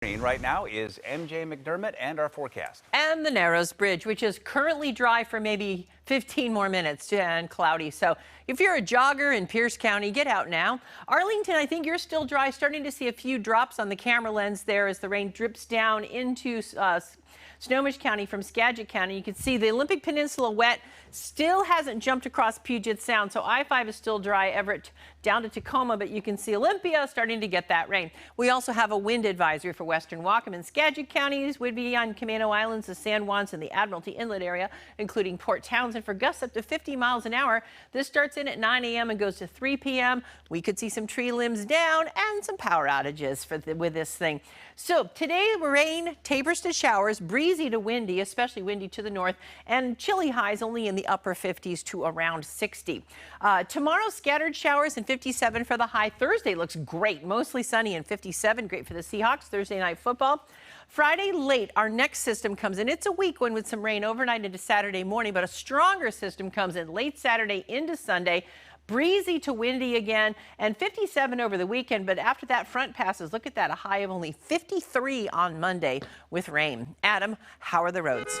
Right now is MJ McDermott and our forecast. And the Narrows Bridge, which is currently dry for maybe 15 more minutes and cloudy. So if you're a jogger in Pierce County, get out now. Arlington, I think you're still dry, starting to see a few drops on the camera lens there as the rain drips down into Snohomish County from Skagit County. You can see the Olympic Peninsula wet, still hasn't jumped across Puget Sound. So I-5 is still dry, Everett down to Tacoma, but you can see Olympia starting to get that rain. We also have a wind advisory for western Whatcom and Skagit counties. Would be on Camano Islands, the San Juans, and the Admiralty Inlet area, including Port Townsend for gusts up to 50 miles an hour. This starts in at 9 a.m. and goes to 3 p.m. We could see some tree limbs down and some power outages with this thing. So today, rain tapers to showers, breezy to windy, especially windy to the north, and chilly highs only in the upper 50s to around 60. Tomorrow, scattered showers and 57 for the high. Thursday looks great, mostly sunny and 57, great for the Seahawks. Thursday night football. Friday late, our next system comes in. It's a weak one with some rain overnight into Saturday morning, but a stronger system comes in late Saturday into Sunday. Breezy to windy again, and 57 over the weekend. But after that front passes, look at that, a high of only 53 on Monday with rain. Adam, how are the roads?